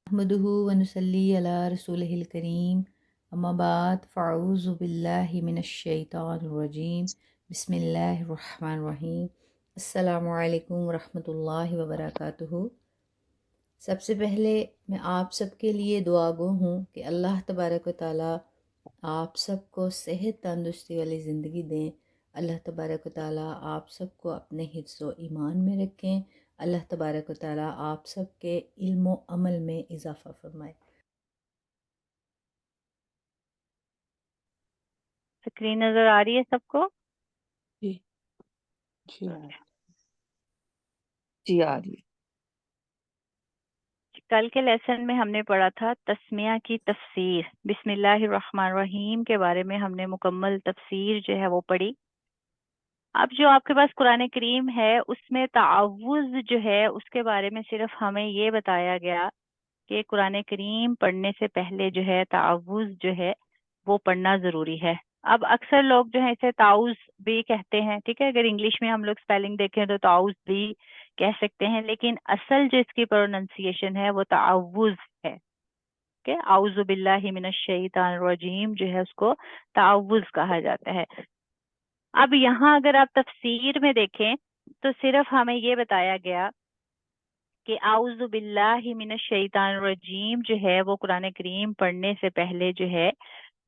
नहमदुहु व नुसल्ली अला रसूलिहिल करीम अम्मा बाद फ़अऊज़ु बिल्लाहि मिनश शैतानिर रजीम बिस्मिल्लाहिर रहमानिर रहीम अस्सलामु अलैकुम व रहमतुल्लाहि व बरकातुहू। सबसे पहले मैं आप सबके लिए दुआगो हूँ कि अल्लाह तबारक व तआला आप सबको सेहत तंदुरुस्ती वाली ज़िंदगी दें। अल्लाह तबारक व तआला आप सबको अपने हिफ्ज़ व ईमान में रखें। अल्लाह तबारक व तआला आप सबके इल्म व अमल में इजाफ़ा फरमाए। स्क्रीन नजर आ रही है सबको? जी जी जी आ रही है। कल के लेसन में हमने पढ़ा था तस्मिया की तफसीर, बिस्मिल्लाहिर्रहमानिर्रहीम के बारे में हमने मुकम्मल तफसीर जो है वो पढ़ी। अब जो आपके पास कुरान करीम है उसमें तावुज़ जो है उसके बारे में सिर्फ हमें ये बताया गया कि कुरान करीम पढ़ने से पहले जो है तावुज़ जो है वो पढ़ना जरूरी है। अब अक्सर लोग जो है इसे ताउज़ भी कहते हैं, ठीक है। अगर इंग्लिश में हम लोग स्पेलिंग देखें तो ताउज़ भी कह सकते हैं, लेकिन असल जो इसकी प्रोनाउंसिएशन है वो तावुज़ है। के आउज़ु बिल्लाहि मिनश शैतानिर रजीम जो है उसको तावुज़ कहा जाता है। अब यहाँ अगर आप तफसीर में देखें तो सिर्फ हमें ये बताया गया कि आउज़ु बिल्लाहि मिनश शैतानिर रजीम जो है वो कुरान करीम पढ़ने से पहले जो है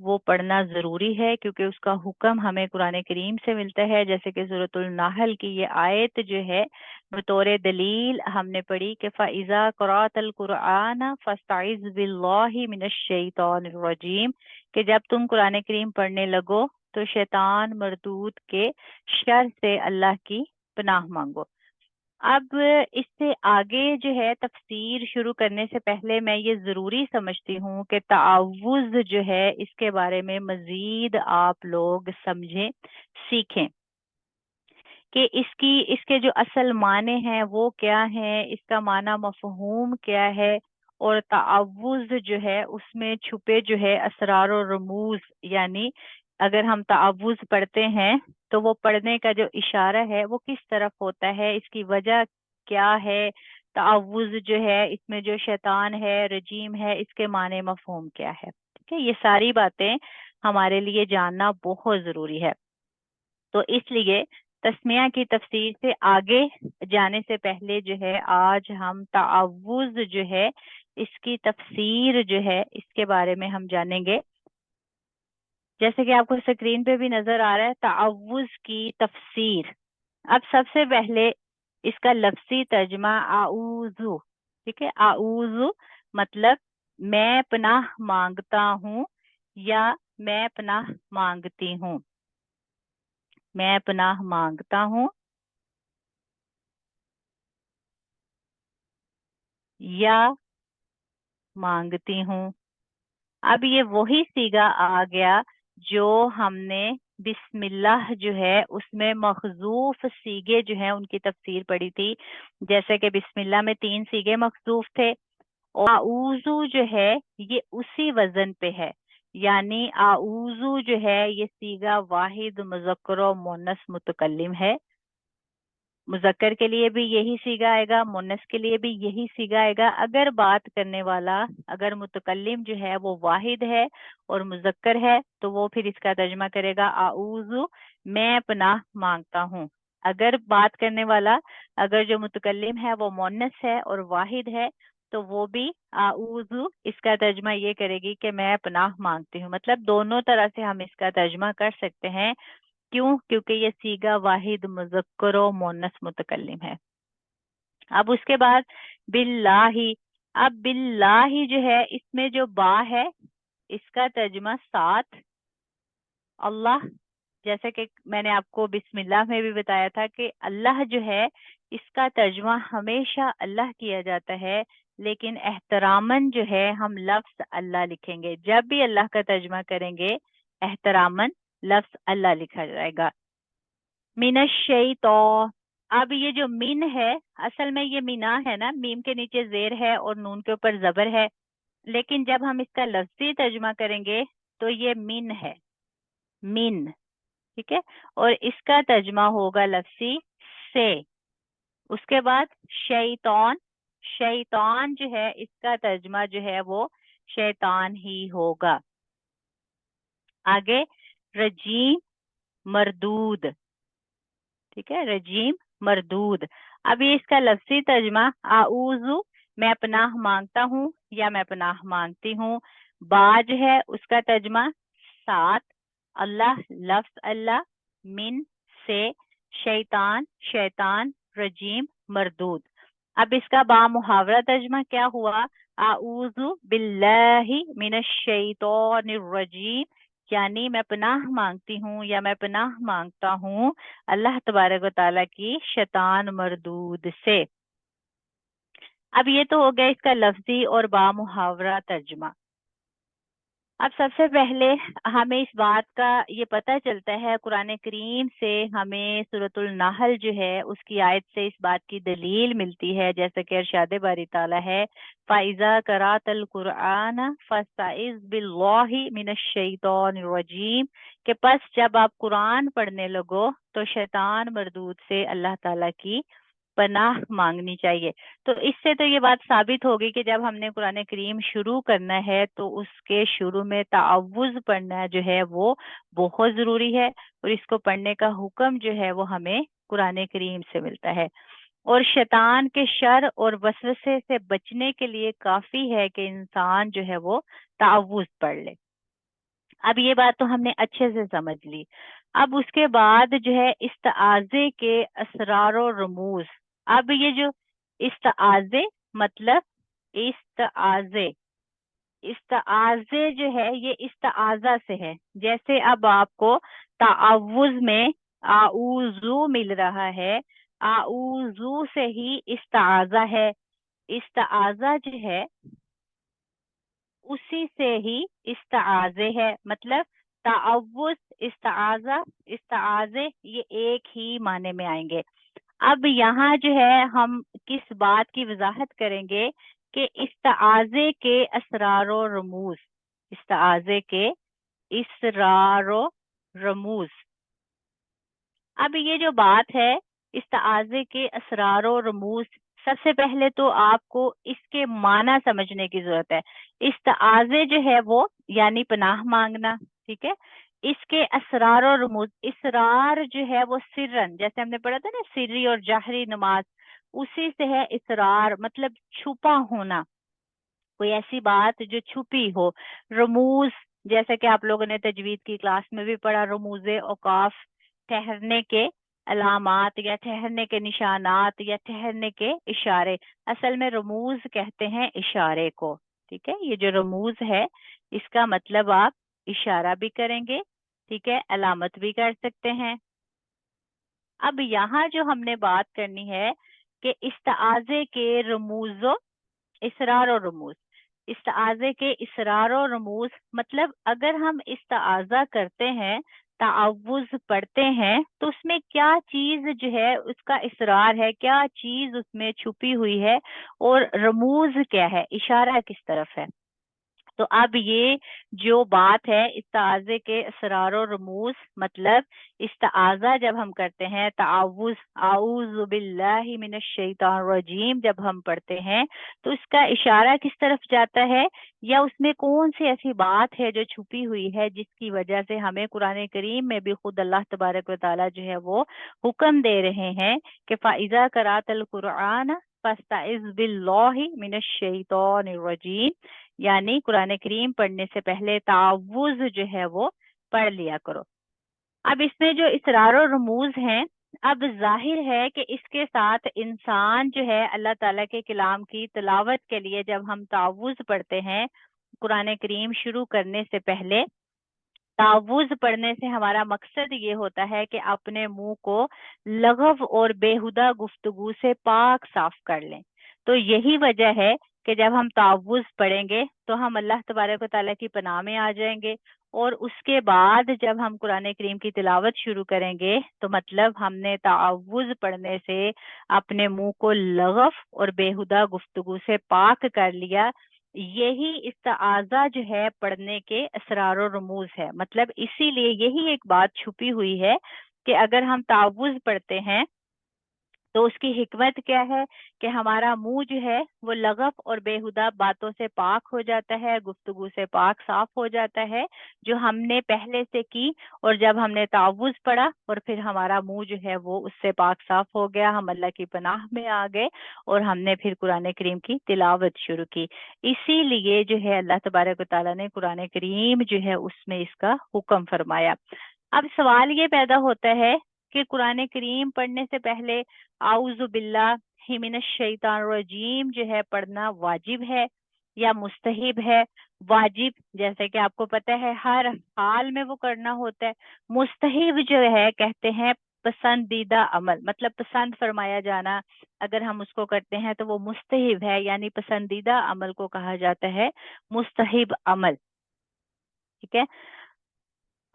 वो पढ़ना जरूरी है, क्योंकि उसका हुक्म हमें कुरान करीम से मिलता है। जैसे कि सूरतुल नाहल की ये आयत जो है बतौर दलील हमने पढ़ी कि फ़इज़ा क़राअतल कुरआन फ़स्तइज़ बिल्लाहि मिनश शैतानिर रजीम, कि जब तुम कुरान करीम पढ़ने लगो तो शैतान मरदूद के शर से अल्लाह की पनाह मांगो। अब इससे आगे जो है तफसीर शुरू करने से पहले मैं ये ज़रूरी समझती हूँ कि तावुज़ जो है इसके बारे में मज़ीद आप लोग समझें, सीखें कि इसके जो असल माने हैं वो क्या हैं, इसका माना मफ़हूम क्या है, और तावुज़ जो है उसमें छुपे जो है असरार और रमूज़, यानी अगर हम तावुज़ पढ़ते हैं तो वो पढ़ने का जो इशारा है वो किस तरफ होता है, इसकी वजह क्या है, तावुज़ जो है इसमें जो शैतान है, रजीम है, इसके माने मफ़हूम क्या है। ठीक है, ये सारी बातें हमारे लिए जानना बहुत ज़रूरी है। तो इसलिए तस्मिया की तफसीर से आगे जाने से पहले जो है आज हम तावुज़ जो है इसकी तफसीर जो है इसके बारे में हम जानेंगे। जैसे कि आपको स्क्रीन पे भी नजर आ रहा है तावुज़ की तफसीर। अब सबसे पहले इसका लफ्जी तर्जमा आऊज़ु, ठीक है। आऊज़ु मतलब मैं पनाह मांगता हूँ या मैं पनाह मांगती हूँ। मैं पनाह मांगता हूँ या मांगती हूँ। अब ये वही सीगा आ गया जो हमने बिस्मिल्लाह जो है उसमें मखजूफ सीगे जो है उनकी तफसीर पढ़ी थी। जैसे कि बिस्मिल्लाह में 3 सीगे मखजूफ थे, और आऊज़ु जो है ये उसी वजन पे है, यानी आऊज़ु जो है ये सीगा वाहिद मुज़क्कर और मुन्नस मुतकल्लिम है। मुज़क्कर के लिए भी यही सीगा आएगा, मुन्नस के लिए भी यही सीगा आएगा। अगर बात करने वाला अगर मुतकल्लिम जो है वो वाहिद है और मुज़क्कर है तो वो फिर इसका तर्जमा करेगा आऊज़ु, मैं पनाह मांगता हूँ। अगर बात करने वाला अगर जो मुतकल्लिम है वो मुन्नस है और वाहिद है तो वो भी आऊज़ु इसका तर्जमा ये करेगी कि मैं पनाह मांगती हूँ। मतलब दोनों तरह से हम इसका तर्जमा कर सकते हैं। क्यों? क्योंकि ये सीगा वाहिद मुज़क्कर और मुन्नस मुतकल्लिम है। अब उसके बाद बिल्लाही। अब बिल्लाही जो है इसमें जो बा है इसका तर्जुमा साथ अल्लाह, जैसे कि मैंने आपको बिस्मिल्लाह में भी बताया था कि अल्लाह जो है इसका तर्जुमा हमेशा अल्लाह किया जाता है, लेकिन एहतरामन जो है हम लफ्ज अल्लाह लिखेंगे। जब भी अल्लाह का तर्जुमा करेंगे एहतरामन लफ्ज अल्लाह लिखा जाएगा। मिनश्शैतो। अब ये जो मिन है असल में ये मिना है ना, मीम के नीचे जेर है और नून के ऊपर जबर है, लेकिन जब हम इसका लफ्जी तर्जुमा करेंगे तो ये मिन है, मिन, ठीक है। और इसका तर्जुमा होगा लफ्जी से। उसके बाद शैतान। शैतान जो है इसका तर्जमा जो है वो शैतान ही होगा। आगे रजीम मरदूद, ठीक है, रजीम मरदूद। अब ये इसका लफ्जी तर्जमा आऊज़ु मैं पनाह मांगता हूँ या मैं पनाह मांगती हूँ। बा जो है उसका तर्जमा साथ, अल्लाह लफ्ज अल्लाह, मिन से, शैतान शैतान, रजीम मरदूद। अब इसका बा मुहावरा तर्जमा क्या हुआ? आऊज़ु बिल्लाहि मिनश शैतानिर रजीम, यानी मैं पनाह मांगती हूँ या मैं पनाह मांगता हूँ अल्लाह तबारक व तआला की शैतान मरदूद से। अब ये तो हो गया इसका लफ्जी और बा मुहावरा तर्जुमा। अब सबसे पहले हमें इस बात का ये पता चलता है कुरान करीम से, हमें सूरतुल नहल जो है उसकी आयत से इस बात की दलील मिलती है, जैसे कि इरशाद बारी ताला है फाइजा करातल कुरान फस्तइज बिल्लाहि मिनश शैतानिर रजीम, के पस जब आप कुरान पढ़ने लगो तो शैतान मरदूद से अल्लाह ताला की पनाह मांगनी चाहिए। तो इससे तो ये बात साबित होगी कि जब हमने कुरान करीम शुरू करना है तो उसके शुरू में तावुज़ पढ़ना जो है वो बहुत ज़रूरी है, और इसको पढ़ने का हुक्म जो है वो हमें कुरान करीम से मिलता है। और शैतान के शर और वसवसे से बचने के लिए काफ़ी है कि इंसान जो है वो तावुज़ पढ़ ले। अब ये बात तो हमने अच्छे से समझ ली। अब उसके बाद जो है इस्ताज़े के असरार और रमूज। अब ये जो इस्ताज़े मतलब इस्ताज़े, इस्ताज़े जो है ये इस्ताज़ा से है। जैसे अब आपको तावुज़ में आऊज़ू मिल रहा है, आऊज़ू से ही इस्ताज़ा है। इस्ताज़ा जो है उसी से ही इस्ताज़े है, मतलब ताअव्वुज़ इस्ताज़ा इस्ताज़े ये एक ही माने में आएंगे। अब यहाँ जो है हम किस बात की वजाहत करेंगे कि इस्ताज़े के असरारो रमूज, इस्ताज़े के इसरारो रमूज। अब ये जो बात है इस्ताज़े के असरार और रमूज, सबसे पहले तो आपको इसके माना समझने की जरूरत है। इस्ताज़े जो है वो यानी पनाह मांगना, ठीक है। इसके असरार और रमूज, इसरार जो है वो सिरन, जैसे हमने पढ़ा था ना सिर्री और जाहरी नमाज, उसी से है इसरार मतलब छुपा होना, कोई ऐसी बात जो छुपी हो। रमूज जैसे कि आप लोगों ने तजवीद की क्लास में भी पढ़ा, रमूजे औकाफ ठहरने के अलामात या ठहरने के निशानात या ठहरने के इशारे। असल में रमूज कहते हैं इशारे को, ठीक है। ये जो रमूज है इसका मतलब आप इशारा भी करेंगे, ठीक है, अलामत भी कर सकते हैं। अब यहाँ जो हमने बात करनी है कि इस्ताज़े के रमूजो इसरार और रमूज, इस्ताज़े के इसरार और रमूज मतलब अगर हम इस्ताज़ा करते हैं, ताअव्वुज़ पढ़ते हैं, तो उसमें क्या चीज जो है उसका इसरार है, क्या चीज उसमें छुपी हुई है, और रमूज क्या है, इशारा किस तरफ है। तो अब ये जो बात है इस्ताज़े के असरार और रमूज मतलब इस्ताज़ा जब हम करते हैं, ताउज़ आऊज़ु बिल्लाहि मिनश शैतानिर रजीम जब हम पढ़ते हैं, तो इसका इशारा किस तरफ जाता है, या उसमें कौन सी ऐसी बात है जो छुपी हुई है जिसकी वजह से हमें कुरान करीम में भी खुद अल्लाह तबारक व तआला जो है वो हुक्म दे रहे हैं कि फ़ाइज़ा क़राअतल क़ुरआन फ़स्तइज़ बिल्लाहि मिनश शैतानिर रजीम, यानी कुरान करीम पढ़ने से पहले तावुज़ जो है वो पढ़ लिया करो। अब इसमें जो इसरार और रमूज हैं, अब जाहिर है कि इसके साथ इंसान जो है अल्लाह ताला के कलाम की तिलावत के लिए जब हम तावुज़ पढ़ते हैं कुरान करीम शुरू करने से पहले, तावुज़ पढ़ने से हमारा मकसद ये होता है कि अपने मुंह को लगव और बेहुदा गुफ्तगू से पाक साफ कर लें। तो यही वजह है कि जब हम तावुज़ पढ़ेंगे तो हम अल्लाह तबारक व तआला की पनाह में आ जाएंगे, और उसके बाद जब हम कुरान करीम की तिलावत शुरू करेंगे तो मतलब हमने तावुज़ पढ़ने से अपने मुंह को लगव और बेहुदा गुफ्तगू से पाक कर लिया। यही इस्ताज़ा जो है पढ़ने के असरार और रमूज है, मतलब इसीलिए यही एक बात छुपी हुई है कि अगर हम तावुज़ पढ़ते हैं तो उसकी हिकमत क्या है कि हमारा मुंह जो है वो लगफ और बेहुदा बातों से पाक हो जाता है, गुफ्तगू से पाक साफ हो जाता है जो हमने पहले से की, और जब हमने तावुज़ पढ़ा और फिर हमारा मुंह जो है वो उससे पाक साफ हो गया, हम अल्लाह की पनाह में आ गए और हमने फिर कुरान करीम की तिलावत शुरू की। इसीलिए जो है अल्लाह तबारक व तआला ने कुरान करीम जो है उसमें इसका हुक्म फरमाया। अब सवाल ये पैदा होता है कि कुरान करीम पढ़ने से पहले आउज़ु बिल्लाहि मिनश शैतानिर रजीम जो है पढ़ना वाजिब है या मुस्तहिब है? वाजिब जैसे कि आपको पता है हर हाल में वो करना होता है। मुस्तहिब जो है कहते हैं पसंदीदा अमल, मतलब पसंद फरमाया जाना, अगर हम उसको करते हैं तो वो मुस्तहिब है, यानी पसंदीदा अमल को कहा जाता है मुस्तहिब अमल। ठीक है।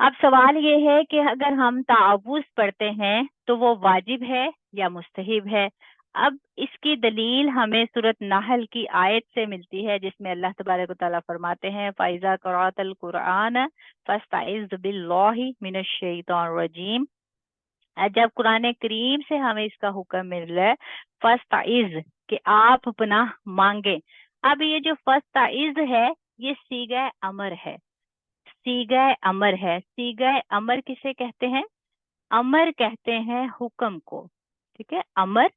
अब सवाल ये है कि अगर हम तावुज़ पढ़ते हैं तो वो वाजिब है या मुस्तहिब है? अब इसकी दलील हमें सूरत नहल की आयत से मिलती है जिसमें अल्लाह तबारक व तआला फरमाते हैं फ़ाइज़ा क़रअतल कुरआन फ़स्तइज़ बिल्लाहि मिनश शैतानिर रजीम। जब कुरान करीम से हमें इसका हुक्म मिल रहा है फ़स्तइज़ कि आप पनाह मांगे। अब ये जो फ़स्तइज़ है ये सीगा अमर है, सीगा अमर है। सीगा अमर किसे कहते हैं? अमर कहते हैं हुक्म को। ठीक है, अमर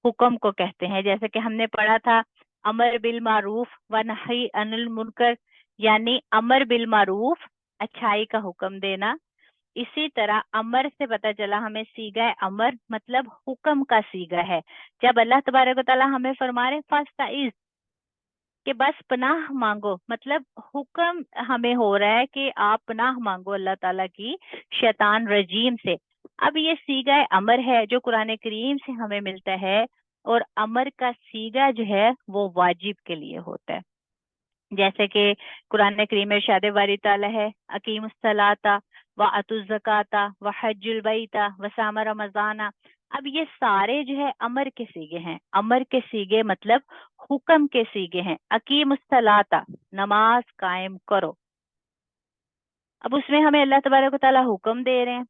हुक्म को कहते हैं। जैसे कि हमने पढ़ा था अमर बिल मारूफ व नही अनिल मुनकर, यानी अमर बिल मारूफ अच्छाई का हुक्म देना। इसी तरह अमर से पता चला हमें सीगा अमर मतलब हुक्म का सीगा है। जब अल्लाह तबारक व तआला हमें फरमा रहे फास्ताइज कि बस पनाह मांगो, मतलब हुक्म हमें हो रहा है कि आप पनाह मांगो अल्लाह ताला की शैतान रजीम से। अब ये सीगा अमर है जो कुरान करीम से हमें मिलता है, और अमर का सीगा जो है वो वाजिब के लिए होता है। जैसे कि कुरान करीम में इरशाद बारी ताला है अकीमुस सलाता व अतुज ज़काता व हज्जुल बैता व साम रमज़ाना। अब ये सारे जो है अमर के सीगे हैं। अमर के सीगे मतलब हुक्म के सीगे हैं। अकीमुस सलाता नमाज कायम करो। अब उसमें हमें अल्लाह तबारक व तआला हुक्म दे रहे हैं,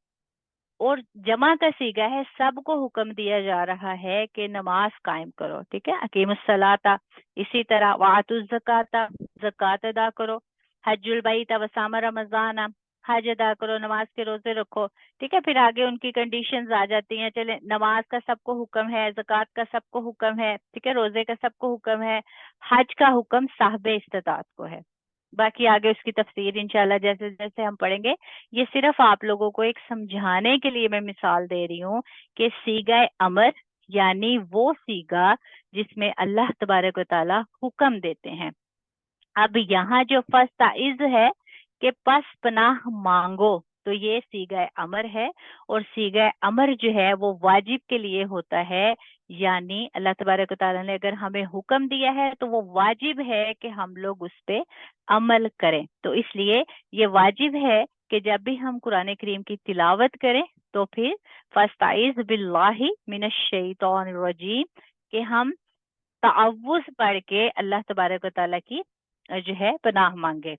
और जमा का सीगा है, सबको हुक्म दिया जा रहा है कि नमाज कायम करो। ठीक है, अकीमुस सलाता। इसी तरह वातुज ज़काता, ज़कात अदा करो। हज्जुल बैता वसाम रमज़ाना, हज अदा करो, नमाज के रोजे रखो। ठीक है, फिर आगे उनकी कंडीशंस आ जाती हैं। चले, नमाज का सबको हुक्म है, ज़कात का सबको हुक्म है, ठीक है, रोजे का सबको हुक्म है, हज का हुक्म साहिब इस्तिताअत को है। बाकी आगे उसकी तफसीर इंशाल्लाह जैसे जैसे हम पढ़ेंगे। ये सिर्फ आप लोगों को एक समझाने के लिए मैं मिसाल दे रही हूँ कि सीगा अमर यानी वो सीगा जिसमें अल्लाह तबारक व तआला हुक्म देते हैं। अब यहाँ जो फस्ताइज है कि पस पनाह मांगो, तो ये सीगा अमर है, और सीगा अमर जो है वो वाजिब के लिए होता है। यानी अल्लाह तबारक व तआला ने अगर हमें हुक्म दिया है तो वो वाजिब है कि हम लोग उस पे अमल करें। तो इसलिए ये वाजिब है कि जब भी हम कुरान करीम की तिलावत करें तो फिर फस्ताइज बिल्लाहि मिनश शैतानिर रजीम कि हम तावुज़ पढ़ के अल्लाह तबारक व तआला की जो है पनाह मांगे।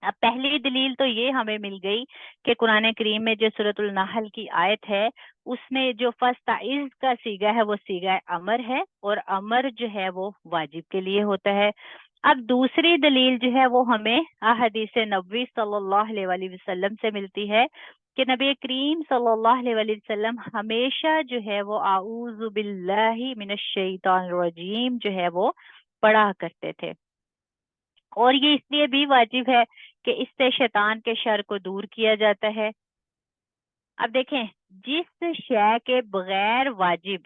अब पहली दलील तो ये हमें मिल गई कि कुरान करीम में जो सूरतुल नहल की आयत है उसमें जो फस्ताइज का सीगा है वो सीगा अमर है, और अमर जो है वो वाजिब के लिए होता है। अब दूसरी दलील जो है वो हमें हदीस नबवी सल्लल्लाहु अलैहि वसल्लम से मिलती है कि नबी करीम सल्लल्लाहु अलैहि वसल्लम हमेशा जो है वो आऊज़ु बिल्लाहि मिनश शैतानिर रजीम जो है वो पढ़ा करते थे। और ये इसलिए भी वाजिब है कि इससे शैतान के शर को दूर किया जाता है। अब देखें, जिस शय के बगैर वाजिब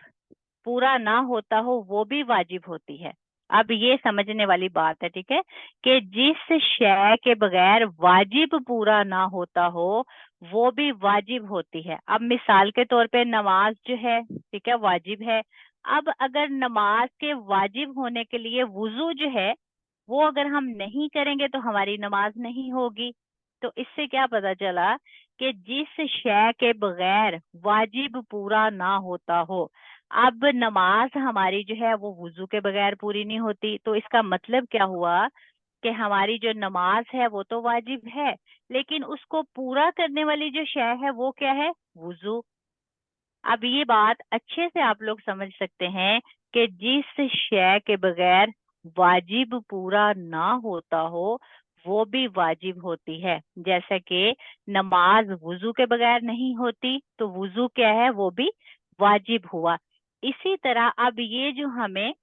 पूरा ना होता हो वो भी वाजिब होती है। अब ये समझने वाली बात है, ठीक है, कि जिस शय के बगैर वाजिब पूरा ना होता हो वो भी वाजिब होती है। अब मिसाल के तौर पे नमाज जो है, ठीक है, वाजिब है। अब अगर नमाज के वाजिब होने के लिए वुजू जो है वो अगर हम नहीं करेंगे तो हमारी नमाज नहीं होगी। तो इससे क्या पता चला कि जिस शय के बगैर वाजिब पूरा ना होता हो, अब नमाज हमारी जो है वो वुजू के बगैर पूरी नहीं होती। तो इसका मतलब क्या हुआ कि हमारी जो नमाज है वो तो वाजिब है, लेकिन उसको पूरा करने वाली जो शय है वो क्या है? वुजू। अब ये बात अच्छे से आप लोग समझ सकते हैं कि जिस शय के बगैर वाजिब पूरा ना होता हो वो भी वाजिब होती है। जैसे कि नमाज वुजू के बगैर नहीं होती, तो वुजू क्या है, वो भी वाजिब हुआ। इसी तरह अब ये जो हमें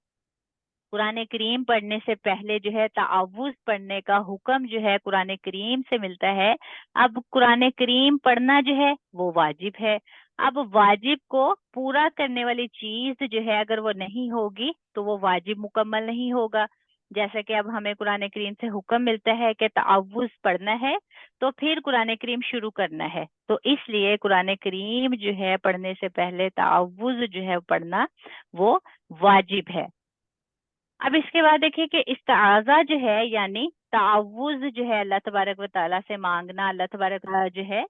कुरान करीम पढ़ने से पहले जो है तावुज़ पढ़ने का हुक्म जो है कुरान करीम से मिलता है। अब कुरान करीम पढ़ना जो है वो वाजिब है। अब वाजिब को पूरा करने वाली चीज जो है अगर वो नहीं होगी तो वो वाजिब मुकम्मल नहीं होगा। जैसे कि अब हमें कुरान करीम से हुक्म मिलता है कि तावुज़ पढ़ना है, तो फिर कुरान करीम शुरू करना है, तो इसलिए कुरान करीम जो है पढ़ने से पहले तावुज़ जो है पढ़ना वो वाजिब है। अब इसके बाद देखिए कि इस्ताज़ा जो है यानी तावुज़ जो है अल्लाह तबारक व तआला से मांगना, अल्लाह तबारक व तआला जो है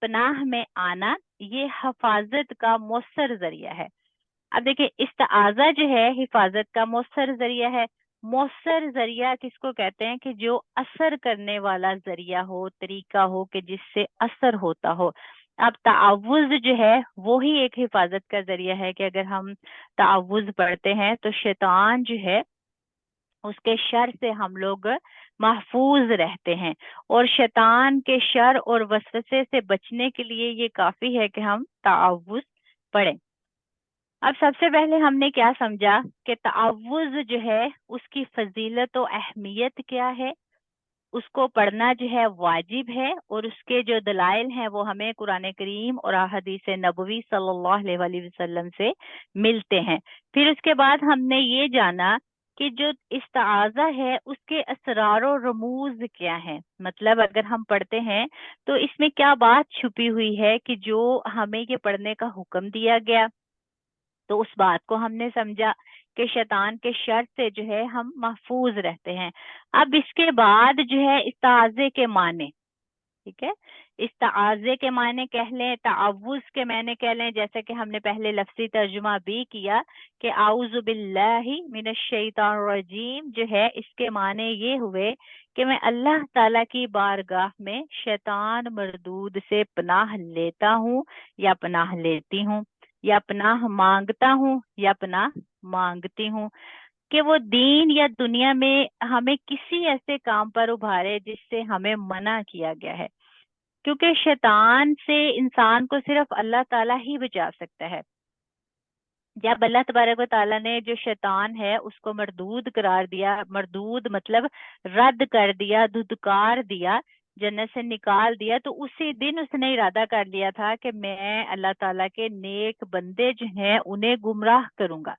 पनाह में आना, ये हिफाजत का मौसर जरिया है। अब देखिए इस्ताज़ा जो है हिफाजत का मौसर जरिया है। मौसर जरिया किसको कहते हैं कि जो असर करने वाला जरिया हो, तरीका हो कि जिससे असर होता हो। अब तावुज़ जो है वो ही एक हिफाजत का जरिया है कि अगर हम तावुज़ पढ़ते हैं तो शैतान जो है उसके शर से हम लोग महफूज रहते हैं। और शैतान के शर और वसवसे से बचने के लिए ये काफी है कि हम तावुज़ पढ़ें। अब सबसे पहले हमने क्या समझा कि तावुज़ जो है उसकी फजीलत और अहमियत क्या है, उसको पढ़ना जो है वाजिब है, और उसके जो दलाइल हैं वो हमें कुरान करीम और अहदीस नबवी सल्लल्लाहु अलैहि वसल्लम से मिलते हैं। फिर उसके बाद हमने ये जाना कि जो इस्ताज़ा है उसके असरार और रमूज क्या है, मतलब अगर हम पढ़ते हैं तो इसमें क्या बात छुपी हुई है कि जो हमें ये पढ़ने का हुक्म दिया गया। तो उस बात को हमने समझा कि शैतान के शर से जो है हम महफूज रहते हैं। अब इसके बाद जो है इस्ताज़े के माने, ठीक है, इस्ताज़े के माने कह लें, तावुज़ के माने कह लें, जैसे कि हमने पहले लफ्जी तर्जुमा भी किया कि आऊज़ु बिल्लाहि मिनश शैतानिर रजीम, जो है इसके माने ये हुए कि मैं अल्लाह ताला की बारगाह में शैतान मरदूद से पनाह लेता हूँ या पनाह लेती हूँ, या पनाह मांगता हूँ या पनाह मांगती हूँ कि वो दीन या दुनिया में हमें किसी ऐसे काम पर उभारे जिससे हमें मना किया गया है। क्योंकि शैतान से इंसान को सिर्फ अल्लाह ताला ही बचा सकता है। जब अल्लाह तबारक व ताला ने जो शैतान है उसको मरदूद करार दिया, मरदूद मतलब रद्द कर दिया, धुतकार दिया, जन्नत से निकाल दिया, तो उसी दिन उसने इरादा कर लिया था कि मैं अल्लाह ताला के नेक बंदे जो हैं उन्हें गुमराह करूंगा।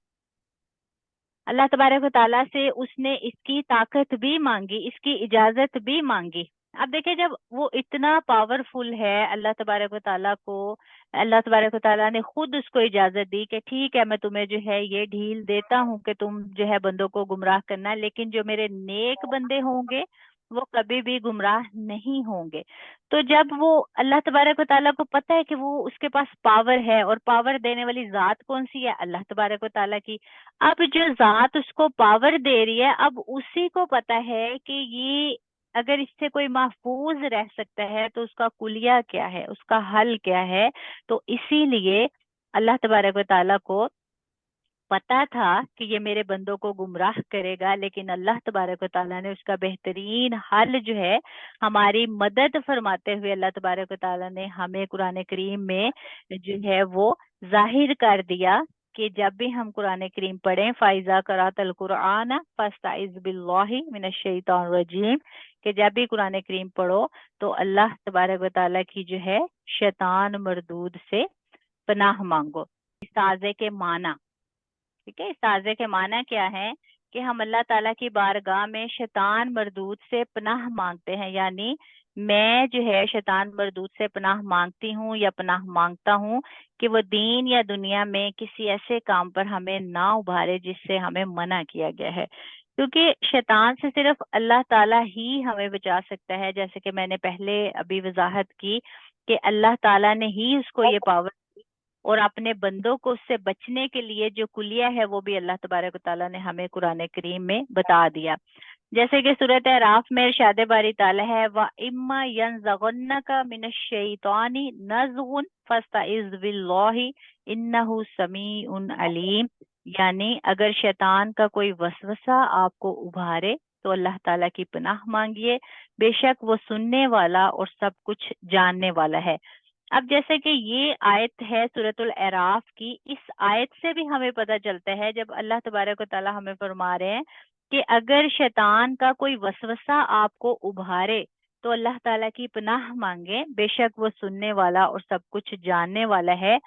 अल्लाह तबारक व ताला से उसने इसकी ताकत भी मांगी, इसकी इजाजत भी मांगी। अब देखिए जब वो इतना पावरफुल है अल्लाह तबारक व ताला को, अल्लाह तबारक व ताला ने खुद उसको इजाजत दी कि ठीक है मैं तुम्हें जो है ये ढील देता हूँ कि तुम जो है बंदों को गुमराह करना, लेकिन जो मेरे नेक बंदे होंगे वो कभी भी गुमराह नहीं होंगे। तो जब वो अल्लाह तबारक व ताला को पता है कि वो उसके पास पावर है, और पावर देने वाली जात कौन सी है, अल्लाह तबारक व ताला की। अब जो जात उसको पावर दे रही है, अब उसी को पता है कि ये अगर इससे कोई महफूज रह सकता है तो उसका कुलिया क्या है, उसका हल क्या है। तो इसीलिए अल्लाह तबारक व ताला को पता था कि ये मेरे बंदों को गुमराह करेगा, लेकिन अल्लाह तबारक व ताला ने उसका बेहतरीन हल जो है हमारी मदद फरमाते हुए अल्लाह तबारक व ताला ने हमें कुरान करीम में जो है वो जाहिर कर दिया कि जब भी हम कुरान करीम पढ़ें, फाइजा करातल कुरान फस्ताइज बिल्लाहि मिनश शैतानिर रजीम, कि जब भी कुरान करीम पढ़ो तो अल्लाह तबारक व ताला की जो है शैतान मरदूद से पनाह मांगो। इस्ताज़े के माना, ठीक है, इस्ताज़े के माना क्या है कि हम अल्लाह ताला की बारगाह में शैतान मरदूद से पनाह मांगते हैं, यानी मैं जो है शैतान मरदूद से पनाह मांगती हूँ या पनाह मांगता हूँ कि वो दीन या दुनिया में किसी ऐसे काम पर हमें ना उभारे जिससे हमें मना किया गया है। क्योंकि शैतान से सिर्फ अल्लाह ताला ही हमें बचा सकता है, जैसे कि मैंने पहले अभी वजाहत की कि अल्लाह ताला ने ही उसको ये पावर, और अपने बंदों को उससे बचने के लिए जो कुलिया है वो भी अल्लाह तबारक व ताला ने हमें कुरान करीम में बता दिया। जैसे कि सूरत अराफ में इरशाद बारी ताला है, व इम्मा यनज़गन्नका मिनश्शैतानी नज़गुन फस्तइज़ बिल्लाहि इन्नहु समीउन अलीम। यानी अगर शैतान का कोई वसवसा आपको उभारे तो अल्लाह ताला की पनाह मांगिए, बेशक वो सुनने वाला और सब कुछ जानने वाला है। अब जैसे कि ये आयत है सूरतुल अराफ की, इस आयत से भी हमें पता चलता है, जब अल्लाह तबारक व तआला हमें फरमा रहे हैं कि अगर शैतान का कोई वसवसा आपको उभारे तो अल्लाह ताला की पनाह मांगे, बेशक वो सुनने वाला और सब कुछ जानने वाला है।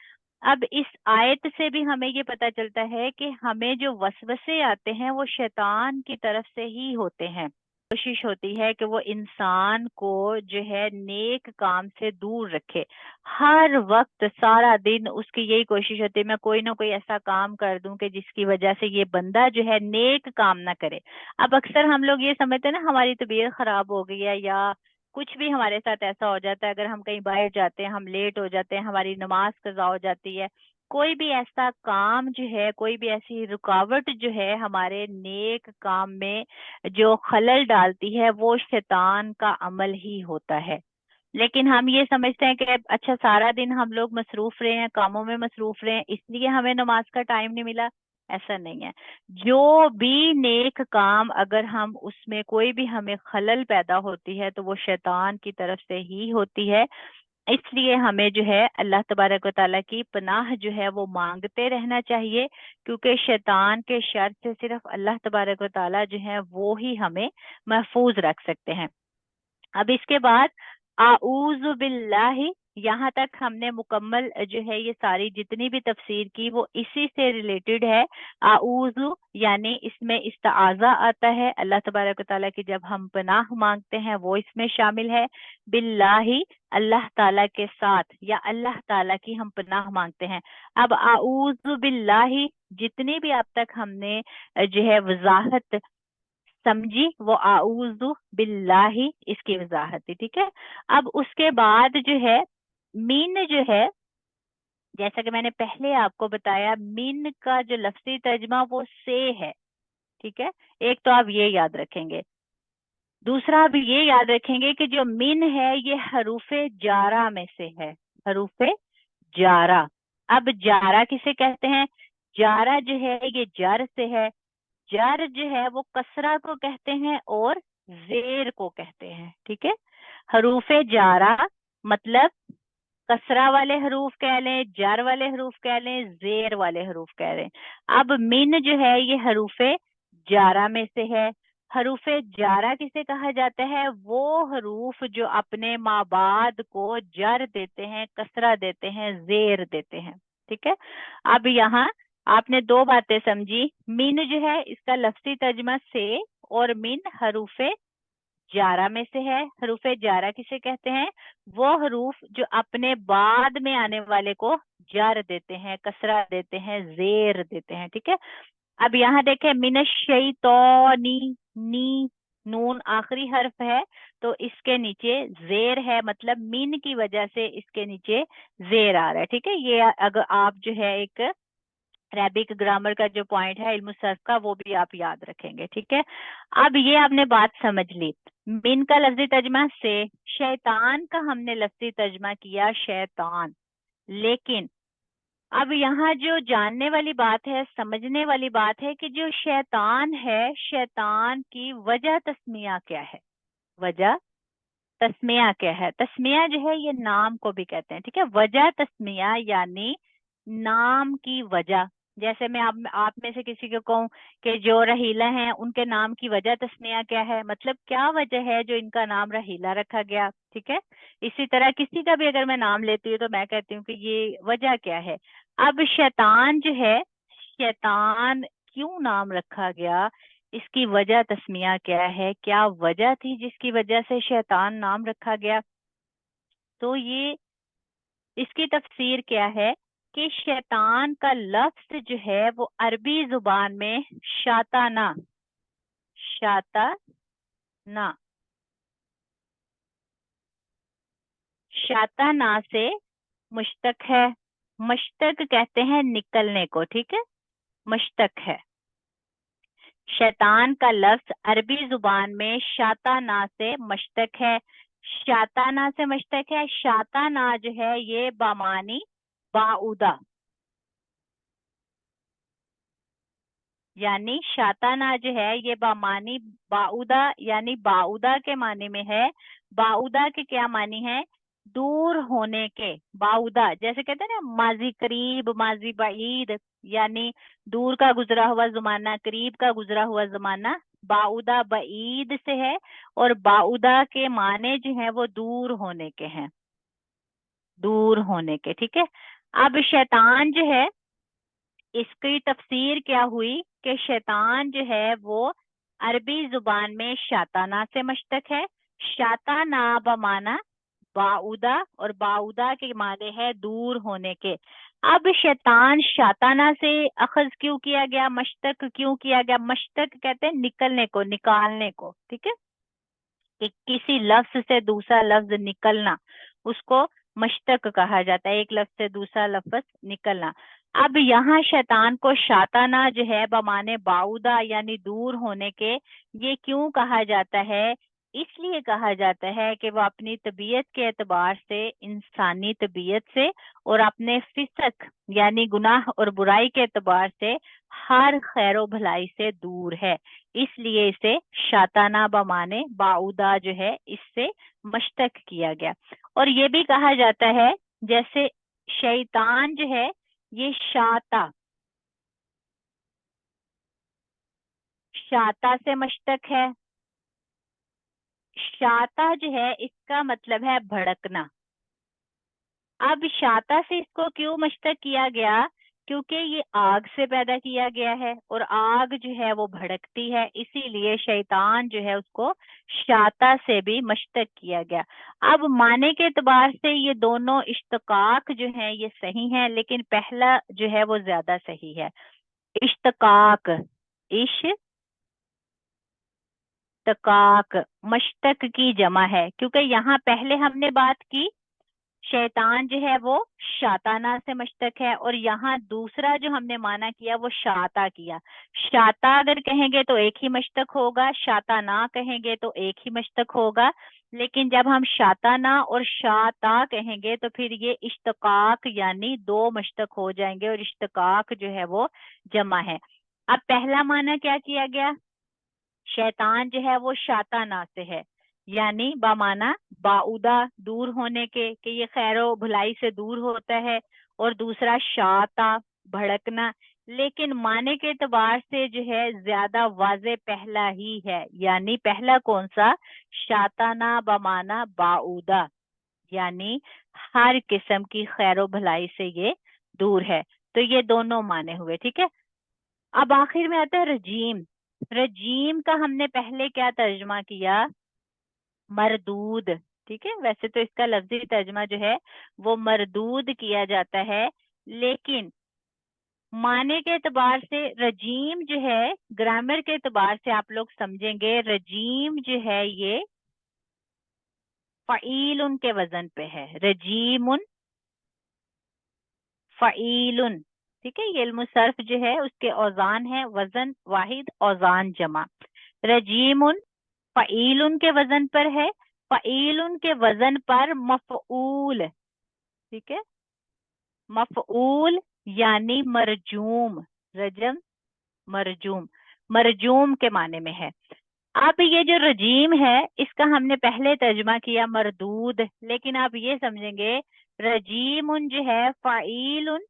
अब इस आयत से भी हमें ये पता चलता है कि हमें जो वसवसे आते हैं वो शैतान की तरफ से ही होते हैं। कोशिश होती है कि वो इंसान को जो है नेक काम से दूर रखे। हर वक्त सारा दिन उसकी यही कोशिश होती है, मैं कोई ना कोई ऐसा काम कर दूं कि जिसकी वजह से ये बंदा जो है नेक काम ना करे। अब अक्सर हम लोग ये समझते हैं ना, हमारी तबीयत खराब हो गई है या कुछ भी हमारे साथ ऐसा हो जाता है, अगर हम कहीं बाहर जाते हैं, हम लेट हो जाते हैं, हमारी नमाज कज़ा हो जाती है, कोई भी ऐसा काम जो है, कोई भी ऐसी रुकावट जो है हमारे नेक काम में जो खलल डालती है, वो शैतान का अमल ही होता है। लेकिन हम ये समझते हैं कि अच्छा सारा दिन हम लोग मसरूफ रहे हैं, कामों में मसरूफ रहे हैं, इसलिए हमें नमाज का टाइम नहीं मिला। ऐसा नहीं है। जो भी नेक काम अगर हम उसमें कोई भी हमें खलल पैदा होती है तो वो शैतान की तरफ से ही होती है। इसलिए हमें जो है अल्लाह तबारक व ताला की पनाह जो है वो मांगते रहना चाहिए, क्योंकि शैतान के शर से सिर्फ अल्लाह तबारक व ताला जो है वो ही हमें महफूज रख सकते हैं। अब इसके बाद आऊज़ु बिल्लाहि, यहाँ तक हमने मुकम्मल जो है ये सारी जितनी भी तफसीर की वो इसी से रिलेटेड है। आऊज़ु यानी इसमें इस्ताज़ा आता है, अल्लाह तबारक व तआला की जब हम पनाह मांगते हैं वो इसमें शामिल है। बिल्लाहि अल्लाह ताला के साथ या अल्लाह ताला की हम पनाह मांगते हैं। अब आऊज़ु बिल्लाहि जितनी भी अब तक हमने जो है वजाहत समझी, वो आऊज़ु बिल्लाही इसकी वजाहत थी, ठीक है। अब उसके बाद जो है मीन जो है, जैसा कि मैंने पहले आपको बताया, मीन का जो लफ्जी तर्जमा वो से है, ठीक है। एक तो आप ये याद रखेंगे, दूसरा आप ये याद रखेंगे कि जो मीन है ये हरूफे जारा में से है, हरूफे जारा। अब जारा किसे कहते हैं? जारा जो है ये जर से है। जर जो है वो कसरा को कहते हैं और जेर को कहते हैं, ठीक है। हरूफे जारा मतलब कसरा वाले हरूफ कह लें, जर वाले हरूफ कह लें, जेर वाले हरूफ कह लें। अब मिन जो है ये हरूफे जारा में से है। हरूफे जारा किसे कहा जाता है? वो हरूफ जो अपने माबाद को जर देते हैं, कसरा देते हैं, जेर देते हैं, ठीक है। अब यहाँ आपने दो बातें समझी। मिन जो है इसका लफ्जी तर्जमा से, और मिन हरूफे जारा में से है। हरूफ जारा किसे कहते हैं? वो हरूफ जो अपने बाद में आने वाले को जर देते हैं, कसरा देते हैं, जेर देते हैं, ठीक है। अब यहाँ देखें, मिनश्शैतानी, नी नून आखिरी हर्फ है तो इसके नीचे जेर है, मतलब मीन की वजह से इसके नीचे जेर आ रहा है, ठीक है। ये अगर आप जो है एक अरेबिक ग्रामर का जो पॉइंट है इल्म सर्फ का, वो भी आप याद रखेंगे, ठीक है। अब ये आपने बात समझ ली। मिन का लफ्जी तर्जमा से, शैतान का हमने लफ्जी तर्जमा किया शैतान। लेकिन अब यहाँ जो जानने वाली बात है, समझने वाली बात है कि जो शैतान है, शैतान की वजह तस्मिया क्या है? वजह तस्मिया क्या है? तस्मिया जो है ये नाम को भी कहते हैं, ठीक है। वजह तस्मिया यानी नाम की वजह। जैसे मैं आप में से किसी को कहूँ कि जो रहीला हैं उनके नाम की वजह तस्मिया क्या है, मतलब क्या वजह है जो इनका नाम रहीला रखा गया, ठीक है। इसी तरह किसी का भी अगर मैं नाम लेती हूँ तो मैं कहती हूँ कि ये वजह क्या है। अब शैतान जो है, शैतान क्यों नाम रखा गया, इसकी वजह तस्मिया क्या है, क्या वजह थी जिसकी वजह से शैतान नाम रखा गया? तो ये इसकी तफसीर क्या है कि शैतान का लफ्ज जो है वो अरबी जुबान में शाताना, शाताना, शाताना से मुश्तक है। मश्तक कहते हैं निकलने को, ठीक है, मश्तक है। शैतान का लफ्ज अरबी जुबान में शाताना से मश्तक है। शाताना से मश्तक है। शाताना जो है ये बामानी बाउदा, यानी शाताना जो है ये बामानी बाउदा, यानी बाउदा के माने में है। बाउदा के क्या मानी है? दूर होने के। बाउदा जैसे कहते हैं ना, माजी करीब माजी बाईद, यानी दूर का गुजरा हुआ जमाना, करीब का गुजरा हुआ जमाना। बाउदा बाईद से है, और बाउदा के माने जो है वो दूर होने के हैं, दूर होने के। ठीक है। अब शैतान जो है, इसकी तफसीर क्या हुई कि शैतान जो है वो अरबी जुबान में शाताना से मश्तक है। शाताना बमाना बाउदा, और बाउदा के माने है दूर होने के। अब शैतान शाताना से अखज क्यों किया गया, मश्तक क्यों किया गया? मश्तक कहते हैं निकलने को, निकालने को। ठीक है, कि किसी लफ्ज से दूसरा लफ्ज निकलना, उसको मश्तक कहा जाता है, एक लफ्ज से दूसरा लफ्ज निकलना। अब यहाँ शैतान को शाताना जो है बमाने बाउदा, यानी दूर होने के, ये क्यों कहा जाता है? इसलिए कहा जाता है कि वो अपनी तबीयत के एतबार से, इंसानी तबीयत से, और अपने फिसक यानी गुनाह और बुराई के एतबार से हर खैरो भलाई से दूर है। इसलिए इसे शाताना बमाने बाउदा जो है इससे मश्तक किया गया। और ये भी कहा जाता है, जैसे शैतान जो है ये शाता, शाता से मश्तक है। शाता जो है इसका मतलब है भड़कना। अब शाता से इसको क्यों मश्तक किया गया? क्योंकि ये आग से पैदा किया गया है, और आग जो है वो भड़कती है, इसीलिए शैतान जो है उसको शाता से भी मश्तक किया गया। अब माने के एतबार से ये दोनों इश्तकाक जो है ये सही है, लेकिन पहला जो है वो ज्यादा सही है। इश्तकाक, इश्तकाक मश्तक की जमा है, क्योंकि यहाँ पहले हमने बात की शैतान जो है वो शाताना से मश्तक है, और यहाँ दूसरा जो हमने माना किया वो शाता किया। शाता अगर कहेंगे तो एक ही मश्तक होगा, शाताना कहेंगे तो एक ही मश्तक होगा। लेकिन जब हम शाताना और शाता कहेंगे तो फिर ये इश्तकाक यानी दो मश्तक हो जाएंगे, और इश्तकाक जो है वो जमा है। अब पहला माना क्या किया गया? शैतान जो है वो शाताना से है, यानी बामाना बाउदा, दूर होने के, कि ये खैरो भलाई से दूर होता है। और दूसरा शाता, भड़कना। लेकिन माने के एतबार से जो है ज्यादा वाजे पहला ही है, यानी पहला कौन सा? शाताना बमाना बाउदा, यानी हर किस्म की खैरो भलाई से ये दूर है। तो ये दोनों माने हुए। ठीक है। अब आखिर में आता है रजीम। रजीम का हमने पहले क्या तर्जमा किया? मरदूद। ठीक है, वैसे तो इसका लफ्जी तर्जमा जो है वो मरदूद किया जाता है, लेकिन माने के एतबार से रजीम जो है, ग्रामर के एतबार से आप लोग समझेंगे, रजीम जो है ये फ़ईलुन के वजन पे है। रजीमुन फ़ईलुन। ठीक है, ये इल्म सर्फ जो है उसके औजान है वजन वाहिद, औजान जमा। रजीमुन फ़ईलुन के वजन पर है, फ़ईलुन के वजन पर मफ़ऊल। ठीक है, मफ़ऊल यानी मरजूम। रजम मरजूम, मरजूम के माने में है। अब ये जो रजीम है इसका हमने पहले तर्जमा किया मरदूद, लेकिन आप ये समझेंगे रजीमुन जो है फ़ाइलुन।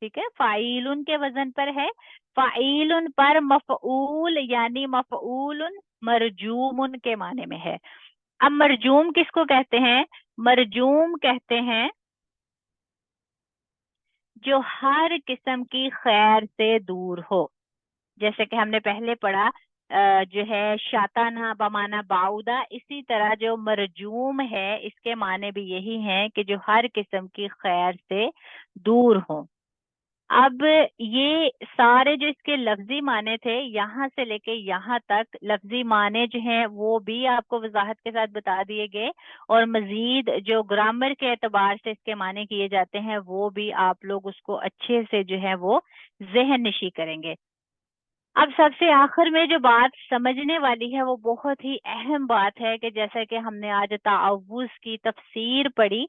ठीक है, फ़ाइलुन के वजन पर है, फ़ाइलुन पर मफ़ऊल यानी मफ़ऊलुन मरजूमुन के माने में है। अब मरजूम किसको कहते हैं? मरजूम कहते हैं जो हर किस्म की खैर से दूर हो। जैसे कि हमने पहले पढ़ा जो है शाताना बमाना बाउदा, इसी तरह जो मरजूम है इसके माने भी यही हैं कि जो हर किस्म की खैर से दूर हो। अब ये सारे जो इसके लफ्जी माने थे यहाँ से लेके यहाँ तक, लफ्जी माने जो हैं वो भी आपको वजाहत के साथ बता दिए गए, और मजीद जो ग्रामर के एतबार से इसके माने किए जाते हैं वो भी आप लोग उसको अच्छे से जो है वो जहन नशी करेंगे। اب सबसे आखिर में जो बात समझने वाली है वो बहुत ही अहम बात है कि जैसा कि हमने आज ताअवुज़ की तफसीर पढ़ी,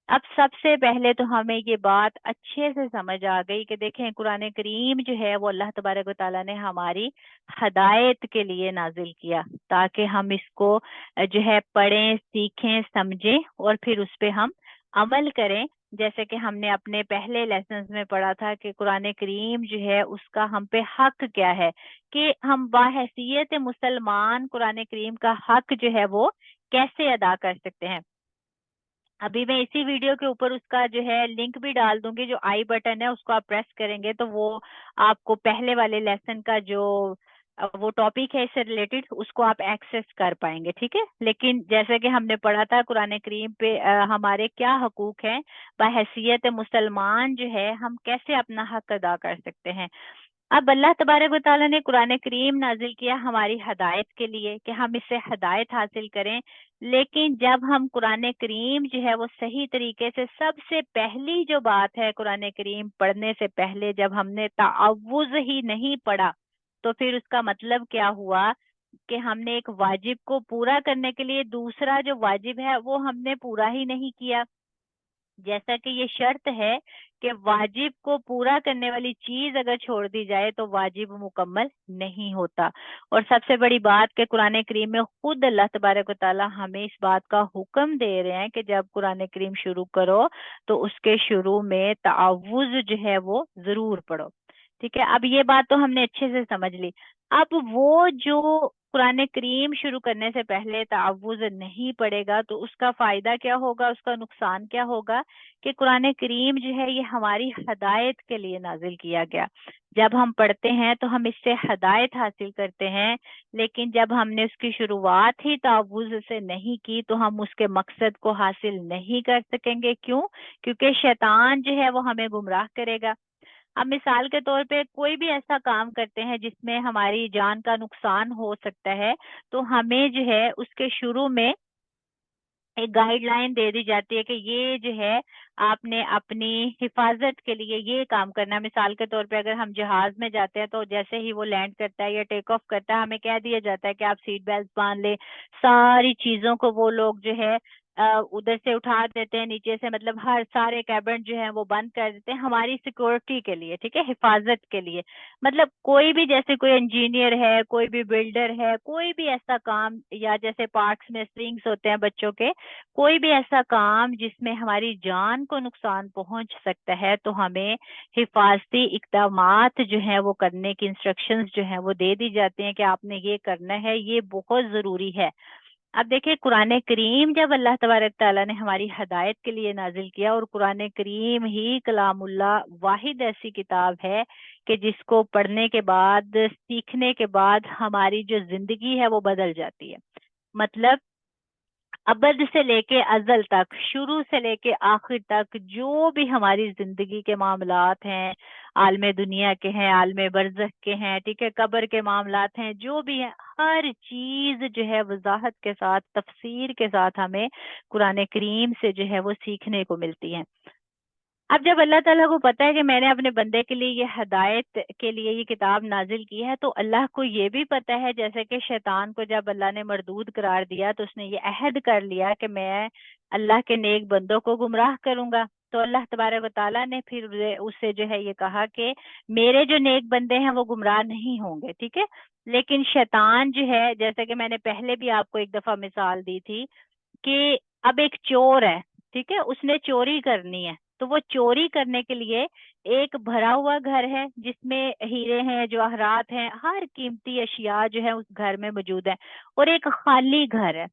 अब सबसे पहले तो हमें ये बात अच्छे से समझ आ गई कि देखें कुरान करीम जो है वो अल्लाह तबारक व तआला ने हमारी हदायत के लिए नाजिल किया ताकि हम इसको जो है पढ़ें, सीखें, समझें और फिर उस पे हम अमल करें। जैसे कि हमने अपने पहले लेसन्स में पढ़ा था कि कुरान करीम जो है उसका हम पे हक क्या है, कि हम बाहैसियत मुसलमान कुरान करीम का हक जो है वो कैसे अदा कर सकते हैं। अभी मैं इसी वीडियो के ऊपर उसका जो है लिंक भी डाल दूंगी, जो आई बटन है उसको आप प्रेस करेंगे तो वो आपको पहले वाले लेसन का जो वो टॉपिक है इससे रिलेटेड उसको आप एक्सेस कर पाएंगे, ठीक है। लेकिन जैसे कि हमने पढ़ा था कुरान करीम पे हमारे क्या हकूक हैं, बाहैसियत मुसलमान जो है हम कैसे अपना हक अदा कर सकते हैं। अब अल्लाह तबारक व तआला ने कुरान करीम नाजिल किया हमारी हदायत के लिए कि हम इससे हदायत हासिल करें। लेकिन जब हम कुरान करीम जो है वो सही तरीके से, सबसे पहली जो बात है कुरान करीम पढ़ने से पहले जब हमने ताअवुज़ ही नहीं पढ़ा तो फिर उसका मतलब क्या हुआ कि हमने एक वाजिब को पूरा करने के लिए दूसरा जो वाजिब है वो हमने पूरा ही नहीं किया। जैसा कि ये शर्त है कि वाजिब को पूरा करने वाली चीज अगर छोड़ दी जाए तो वाजिब मुकम्मल नहीं होता। और सबसे बड़ी बात कि कुरान करीम में खुद अल्लाह तबारक व तआला हमें इस बात का हुक्म दे रहे हैं कि जब कुरान करीम शुरू करो तो उसके शुरू में ताअवुज़ जो है वो जरूर पढ़ो, ठीक है। अब ये बात तो हमने अच्छे से समझ ली। अब वो जो कुरान करीम शुरू करने से पहले ताअवुज़ नहीं पढ़ेगा तो उसका फायदा क्या होगा, उसका नुकसान क्या होगा, कि कुरान करीम जो है ये हमारी हदायत के लिए नाजिल किया गया। जब हम पढ़ते हैं तो हम इससे हदायत हासिल करते हैं, लेकिन जब हमने उसकी शुरुआत ही ताअवुज़ से नहीं की तो हम उसके मकसद को हासिल नहीं कर सकेंगे। क्यों? क्योंकि शैतान जो है वो हमें गुमराह करेगा। अब मिसाल के तौर पे कोई भी ऐसा काम करते हैं जिसमें हमारी जान का नुकसान हो सकता है, तो हमें जो है उसके शुरू में एक गाइडलाइन दे दी जाती है कि ये जो है आपने अपनी हिफाजत के लिए ये काम करना है। मिसाल के तौर पे अगर हम जहाज में जाते हैं तो जैसे ही वो लैंड करता है या टेक ऑफ करता है, हमें कह दिया जाता है कि आप सीट बेल्ट बांध ले। सारी चीजों को वो लोग जो है उधर से उठा देते हैं नीचे से, मतलब हर सारे कैबिन जो है वो बंद कर देते हैं हमारी सिक्योरिटी के लिए, ठीक है, हिफाजत के लिए। मतलब कोई भी, जैसे कोई इंजीनियर है, कोई भी बिल्डर है, कोई भी ऐसा काम, या जैसे पार्क्स में स्विंग्स होते हैं बच्चों के, कोई भी ऐसा काम जिसमें हमारी जान को नुकसान पहुंच सकता है तो हमें हिफाजती इकदामात जो है वो करने की इंस्ट्रक्शंस जो है वो दे दी जाती हैं कि आपने ये करना है, ये बहुत जरूरी है। अब देखिए कुरान करीम जब अल्लाह तबारक ताला ने हमारी हदायत के लिए नाजिल किया, और कुरान करीम ही कलामुल्लाह वाहिद ऐसी किताब है कि जिसको पढ़ने के बाद, सीखने के बाद हमारी जो जिंदगी है वो बदल जाती है। मतलब अबद से लेके अजल तक, शुरू से लेके आखिर तक जो भी हमारी जिंदगी के मामलात हैं, आलमे दुनिया के हैं, आलमे बरज़ख के हैं, ठीक है, कब्र के मामलात हैं, जो भी है, हर चीज जो है वजाहत के साथ, तफसीर के साथ हमें कुरान करीम से जो है वो सीखने को मिलती है। अब जब अल्लाह ताला को पता है कि मैंने अपने बंदे के लिए ये हदायत के लिए ये किताब नाजिल की है, तो अल्लाह को ये भी पता है, जैसे कि शैतान को जब अल्लाह ने मरदूद करार दिया तो उसने ये अहद कर लिया कि मैं अल्लाह के नेक बंदों को गुमराह करूंगा। तो अल्लाह तबारक व तआला ने फिर उससे जो है ये कहा कि मेरे जो नेक बंदे हैं वो गुमराह नहीं होंगे, ठीक है। लेकिन शैतान जो है, जैसे कि मैंने पहले भी आपको एक दफा मिसाल दी थी कि अब एक चोर है, ठीक है, उसने चोरी करनी है, तो वो चोरी करने के लिए, एक भरा हुआ घर है जिसमें हीरे हैं, जवाहरात हैं, हर कीमती अशिया जो है उस घर में मौजूद है, और एक खाली घर है।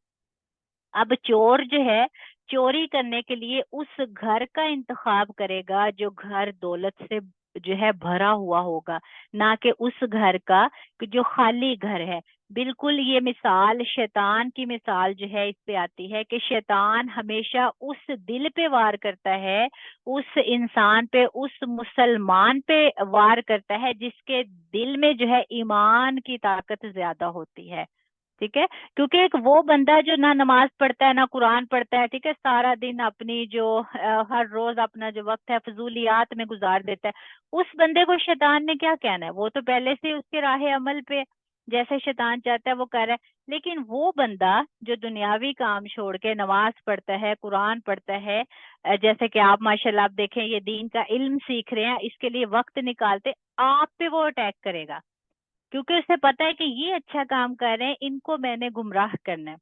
अब चोर जो है चोरी करने के लिए उस घर का इंतखाब करेगा जो घर दौलत से जो है भरा हुआ होगा, ना कि उस घर का कि जो खाली घर है। बिल्कुल ये मिसाल शैतान की मिसाल जो है इस पे आती है कि शैतान हमेशा उस दिल पे वार करता है, उस इंसान पे, उस मुसलमान पे वार करता है जिसके दिल में जो है ईमान की ताकत ज्यादा होती है। ٹھیک ہے، کیونکہ ایک وہ بندہ جو نہ نماز پڑھتا ہے نہ قرآن پڑھتا ہے، ٹھیک ہے، سارا دن اپنی جو ہر روز اپنا جو وقت ہے فضولیات میں گزار دیتا ہے، اس بندے کو شیطان نے کیا کہنا ہے؟ وہ تو پہلے سے اس کے راہ عمل پہ جیسے شیطان چاہتا ہے وہ کر رہا ہے. لیکن وہ بندہ جو دنیاوی کام چھوڑ کے نماز پڑھتا ہے، قرآن پڑھتا ہے، جیسے کہ آپ ماشاءاللہ آپ دیکھیں یہ دین کا علم سیکھ رہے ہیں، اس کے لیے وقت نکالتے، آپ پہ وہ اٹیک کرے گا، کیونکہ اسے پتا ہے کہ یہ اچھا کام کر رہے ہیں، ان کو میں نے گمراہ کرنا ہے.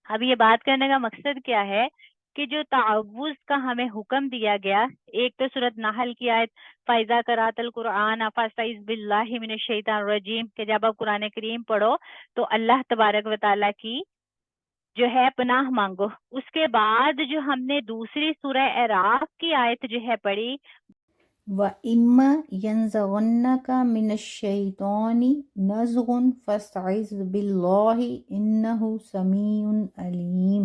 اب یہ بات کرنے کا مقصد کیا ہے کہ جو تعوذ کا ہمیں حکم دیا گیا، ایک تو سورۃ نحل کی آیت فَإِذَا قَرَأْتَ الْقُرْآنَ فَاسْتَعِذْ بِاللَّهِ مِنَ الشَّيْطَانِ الرَّجِيمِ کہ جب آپ قرآن کریم پڑھو تو اللہ تبارک و تعالیٰ کی جو ہے پناہ مانگو. اس کے بعد جو ہم نے دوسری سورہ اعراف کی آیت جو ہے پڑھی، وَإِمَّا يَنزَغَنَّكَ مِنَ الشَّيْطَانِ نَزْغٌ فَاسْتَعِذْ بِاللَّهِ إِنَّهُ سَمِيعٌ عَلِيمٌ.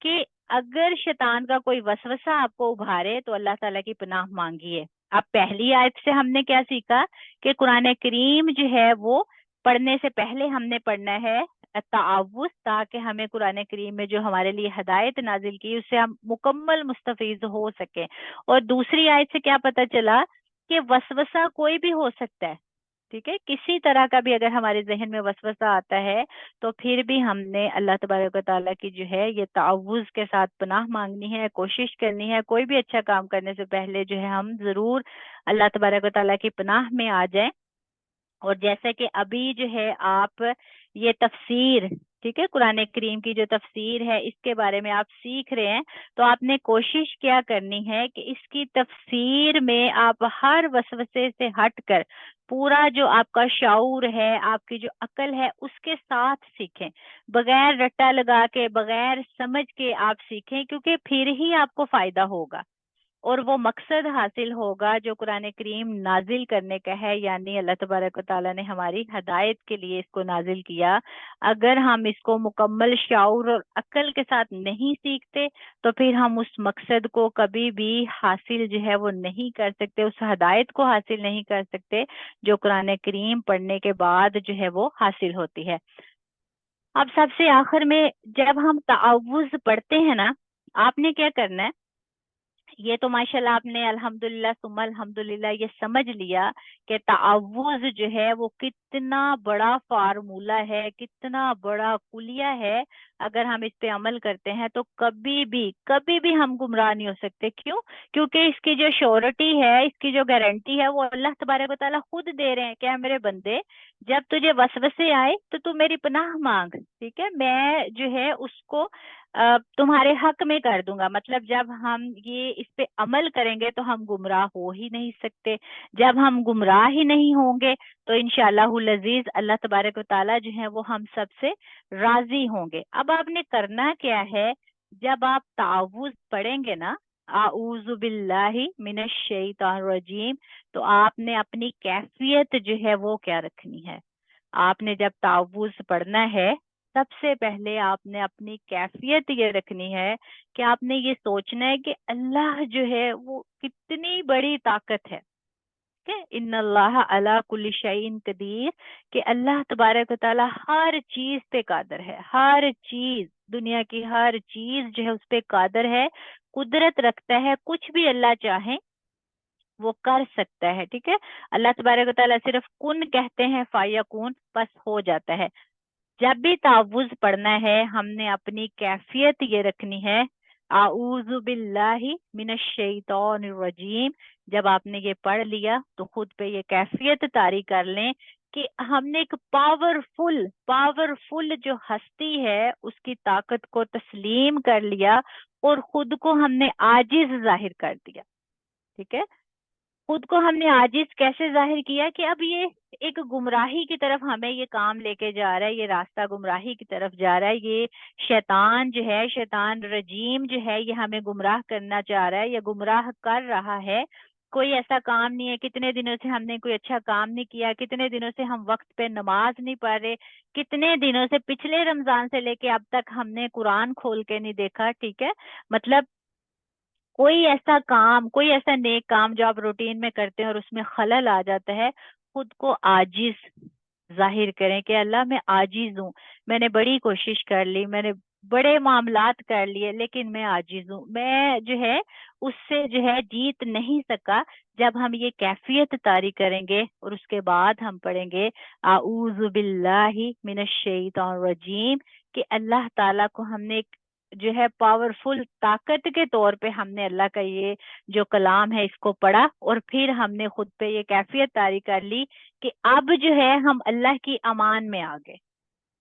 کہ اگر شیطان کا کوئی وسوسہ آپ کو ابھارے تو اللہ تعالیٰ کی پناہ مانگیے. اب پہلی آیت سے ہم نے کیا سیکھا کہ قرآن کریم جو ہے وہ پڑھنے سے پہلے ہم نے پڑھنا ہے تعوذ، تاکہ ہمیں قرآن کریم میں جو ہمارے لیے ہدایت نازل کی اس سے ہم مکمل مستفیض ہو سکیں. اور دوسری آیت سے کیا پتہ چلا کہ وسوسہ کوئی بھی ہو سکتا ہے، ٹھیک ہے، کسی طرح کا بھی اگر ہمارے ذہن میں وسوسہ آتا ہے تو پھر بھی ہم نے اللہ تبارک و تعالیٰ کی جو ہے یہ تعوذ کے ساتھ پناہ مانگنی ہے، کوشش کرنی ہے. کوئی بھی اچھا کام کرنے سے پہلے جو ہے ہم ضرور اللہ تبارک و تعالیٰ کی پناہ میں آ جائیں. اور جیسے کہ ابھی جو ہے آپ یہ تفسیر، ٹھیک ہے، قرآن کریم کی جو تفسیر ہے اس کے بارے میں آپ سیکھ رہے ہیں، تو آپ نے کوشش کیا کرنی ہے کہ اس کی تفسیر میں آپ ہر وسوسے سے ہٹ کر پورا جو آپ کا شعور ہے، آپ کی جو عقل ہے، اس کے ساتھ سیکھیں، بغیر رٹا لگا کے، بغیر سمجھ کے آپ سیکھیں، کیونکہ پھر ہی آپ کو فائدہ ہوگا اور وہ مقصد حاصل ہوگا جو قرآن کریم نازل کرنے کا ہے، یعنی اللہ تبارک و تعالیٰ نے ہماری ہدایت کے لیے اس کو نازل کیا. اگر ہم اس کو مکمل شعور اور عقل کے ساتھ نہیں سیکھتے تو پھر ہم اس مقصد کو کبھی بھی حاصل جو ہے وہ نہیں کر سکتے، اس ہدایت کو حاصل نہیں کر سکتے جو قرآن کریم پڑھنے کے بعد جو ہے وہ حاصل ہوتی ہے. اب سب سے آخر میں جب ہم تعوذ پڑھتے ہیں نا، آپ نے کیا کرنا ہے، یہ تو ماشاءاللہ آپ نے الحمدللہ ثم الحمدللہ یہ سمجھ لیا کہ تعوذ جو ہے وہ کتنا بڑا فارمولہ ہے، کتنا بڑا کلیہ ہے. اگر ہم اس پہ عمل کرتے ہیں تو کبھی بھی ہم گمراہ نہیں ہو سکتے. کیوں؟ کیونکہ اس کی جو شورٹی ہے، اس کی جو گارنٹی ہے وہ اللہ تبارک و تعالیٰ خود دے رہے ہیں کہ اے میرے بندے، جب تجھے وسوسے آئے تو میری پناہ مانگ، ٹھیک ہے، میں جو ہے اس کو تمہارے حق میں کر دوں گا. مطلب جب ہم یہ اس پہ عمل کریں گے تو ہم گمراہ ہو ہی نہیں سکتے. جب ہم گمراہ ہی نہیں ہوں گے تو انشاءاللہ العزیز اللہ تبارک و تعالیٰ جو ہے وہ ہم سب سے راضی ہوں گے. اب آپ نے کرنا کیا ہے، جب آپ تعوذ پڑھیں گے نا، اعوذ باللہ من الشیطان الرجیم، تو آپ نے اپنی کیفیت جو ہے وہ کیا رکھنی ہے. آپ نے جب تعوذ پڑھنا ہے سب سے پہلے آپ نے اپنی کیفیت یہ رکھنی ہے کہ آپ نے یہ سوچنا ہے کہ اللہ جو ہے وہ کتنی بڑی طاقت ہے، کہ ان اللہ علی کل شیء قدیر، کہ اللہ تبارک و تعالی ہر چیز پہ قادر ہے، ہر چیز، دنیا کی ہر چیز جو ہے اس پہ قادر ہے، قدرت رکھتا ہے، کچھ بھی اللہ چاہے وہ کر سکتا ہے. ٹھیک ہے، اللہ تبارک و تعالیٰ صرف کن کہتے ہیں فیکون، بس ہو جاتا ہے. جب بھی تعوذ پڑھنا ہے ہم نے اپنی کیفیت یہ رکھنی ہے اعوذ باللہ من الشیطان الرجیم. جب آپ نے یہ پڑھ لیا تو خود پہ یہ کیفیت طاری کر لیں کہ ہم نے ایک پاورفل جو ہستی ہے اس کی طاقت کو تسلیم کر لیا اور خود کو ہم نے عاجز ظاہر کر دیا. ٹھیک ہے، خود کو ہم نے عاجز کیسے ظاہر کیا کہ اب یہ ایک گمراہی کی طرف ہمیں یہ کام لے کے جا رہا ہے، یہ راستہ گمراہی کی طرف جا رہا ہے، یہ شیطان جو ہے، شیطان رجیم جو ہے، یہ ہمیں گمراہ کرنا چاہ رہا ہے، یہ گمراہ کر رہا ہے. کوئی ایسا کام نہیں ہے، کتنے دنوں سے ہم نے کوئی اچھا کام نہیں کیا، کتنے دنوں سے ہم وقت پہ نماز نہیں پڑھ رہے، کتنے دنوں سے پچھلے رمضان سے لے کے اب تک ہم نے قرآن کھول کے نہیں دیکھا. ٹھیک ہے، مطلب کوئی ایسا کام، کوئی ایسا نیک کام جو آپ روٹین میں کرتے ہیں اور اس میں خلل آ جاتا ہے، خود کو عاجز ظاہر کریں کہ اللہ میں عاجز ہوں، میں نے بڑی کوشش کر لی، میں نے بڑے معاملات کر لیے، لیکن میں عاجز ہوں، میں جو ہے اس سے جو ہے جیت نہیں سکا۔ جب ہم یہ کیفیت طاری کریں گے اور اس کے بعد ہم پڑھیں گے اعوذ باللہ من الشیطان الرجیم، کہ اللہ تعالیٰ کو ہم نے ایک جو ہے پاورفل طاقت کے طور پہ ہم نے اللہ کا یہ جو کلام ہے اس کو پڑھا، اور پھر ہم نے خود پہ یہ کیفیت طاری کر لی کہ اب جو ہے ہم اللہ کی امان میں آ گئے،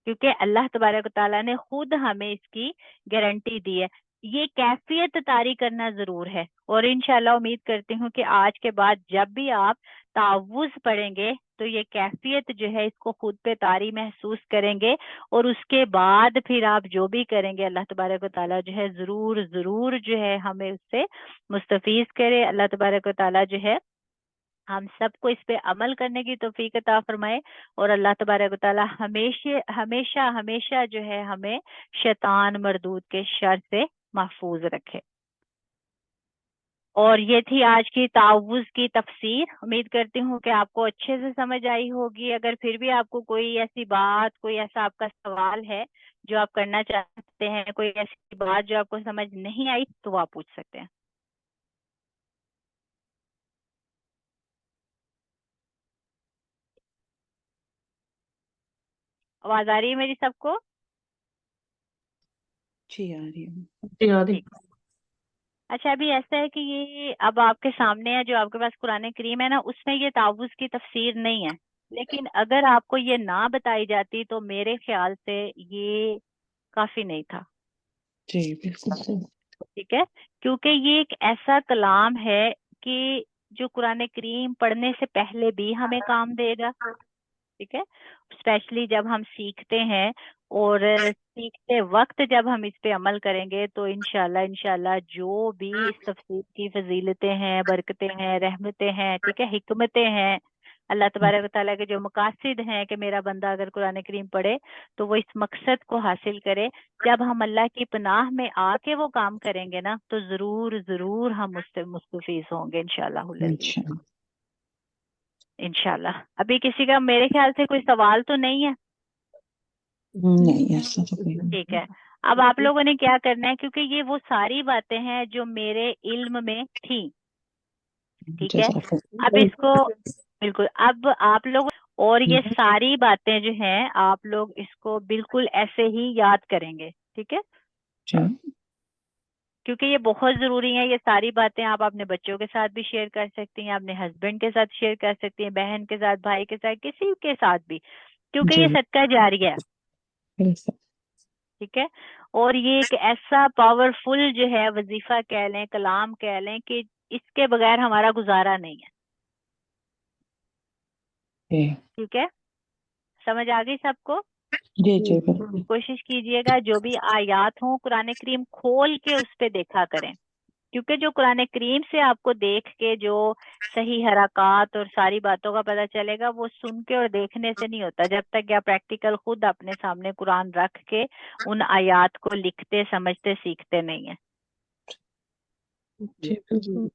کیونکہ اللہ تبارک و تعالیٰ نے خود ہمیں اس کی گارنٹی دی ہے۔ یہ کیفیت طاری کرنا ضرور ہے، اور انشاءاللہ امید کرتی ہوں کہ آج کے بعد جب بھی آپ تعوذ پڑھیں گے تو یہ کیفیت جو ہے اس کو خود پہ طاری محسوس کریں گے، اور اس کے بعد پھر آپ جو بھی کریں گے اللہ تبارک و تعالیٰ جو ہے ضرور ضرور جو ہے ہمیں اس سے مستفیض کرے۔ اللہ تبارک و تعالیٰ جو ہے ہم سب کو اس پہ عمل کرنے کی توفیق عطا فرمائے، اور اللہ تبارک و تعالیٰ ہمیشہ ہمیشہ ہمیشہ جو ہے ہمیں شیطان مردود کے شر سے محفوظ رکھے۔ اور یہ تھی آج کی تعوذ کی تفسیر، امید کرتی ہوں کہ آپ کو اچھے سے سمجھ آئی ہوگی۔ اگر پھر بھی آپ کو کوئی ایسی بات، کوئی ایسا آپ کا سوال ہے جو آپ کرنا چاہتے ہیں، کوئی ایسی بات جو آپ کو سمجھ نہیں آئی، تو آپ پوچھ سکتے ہیں۔ آواز آ رہی ہے میری سب کو؟ جی آ رہی ہے۔ جی آ رہی۔ ٹھیک۔ اچھا، ابھی ایسا ہے کہ یہ اب آپ کے سامنے ہے، جو آپ کے پاس قرآن کریم ہے نا، اس میں یہ تعوذ کی تفسیر نہیں ہے، لیکن اگر آپ کو یہ نہ بتائی جاتی تو میرے خیال سے یہ کافی نہیں تھا، جی بالکل صحیح۔ ٹھیک ہے، کیونکہ یہ ایک ایسا کلام ہے کہ جو قرآن کریم پڑھنے سے پہلے بھی ہمیں کام دے گا، ٹھیک ہے، اسپیشلی جب ہم سیکھتے ہیں، اور سیکھتے وقت جب ہم اس پہ عمل کریں گے تو انشاءاللہ جو بھی اس تفسیر کی فضیلتیں ہیں، برکتیں ہیں، رحمتیں ہیں، ٹھیک ہے، حکمتیں ہیں، اللہ تبارک و تعالیٰ کے جو مقاصد ہیں کہ میرا بندہ اگر قرآن کریم پڑھے تو وہ اس مقصد کو حاصل کرے، جب ہم اللہ کی پناہ میں آ کے وہ کام کریں گے نا تو ضرور ضرور ہم اس سے مستفیض ہوں گے انشاءاللہ العزیز، انشاءاللہ۔ انشاءاللہ۔ ابھی کسی کا میرے خیال سے کوئی سوال تو نہیں ہے؟ نہیں ایسا تو کوئی ٹھیک ہے، اب آپ لوگوں نے کیا کرنا ہے، کیونکہ یہ وہ ساری باتیں ہیں جو میرے علم میں تھیں، ٹھیک ہے، جزاک اب اس کو بالکل اب آپ لوگ، اور یہ ساری باتیں جو ہیں آپ لوگ اس کو بالکل ایسے ہی یاد کریں گے، ٹھیک ہے، جی کیونکہ یہ بہت ضروری ہیں۔ یہ ساری باتیں آپ اپنے بچوں کے ساتھ بھی شیئر کر سکتی ہیں، اپنے ہسبینڈ کے ساتھ شیئر کر سکتی ہیں، بہن کے ساتھ، بھائی کے ساتھ، کسی کے ساتھ بھی، کیونکہ جی یہ صدقہ جاریہ ہے، بالکل۔ ٹھیک ہے، اور یہ ایک ایسا پاورفل جو ہے وظیفہ کہہ لیں، کلام کہہ لیں، کہ اس کے بغیر ہمارا گزارا نہیں ہے، جی ٹھیک ہے، سمجھ آ گئی سب کو؟ جی جی بالکل۔ کوشش کیجئے گا جو بھی آیات ہوں قرآن کریم کھول کے اس پہ دیکھا کریں، کیونکہ جو قرآن کریم سے آپ کو دیکھ کے جو صحیح حرکات اور ساری باتوں کا پتہ چلے گا، وہ سن کے اور دیکھنے سے نہیں ہوتا، جب تک یا پریکٹیکل خود اپنے سامنے قرآن رکھ کے ان آیات کو لکھتے، سمجھتے، سیکھتے نہیں ہیں۔ جی بالکل۔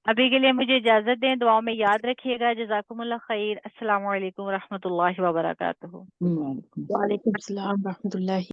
ابھی کے لیے مجھے اجازت دیں، دعاؤں میں یاد رکھیے گا۔ جزاکم اللہ خیر۔ السلام علیکم ورحمۃ اللہ وبرکاتہ۔ وعلیکم السلام ورحمۃ اللہ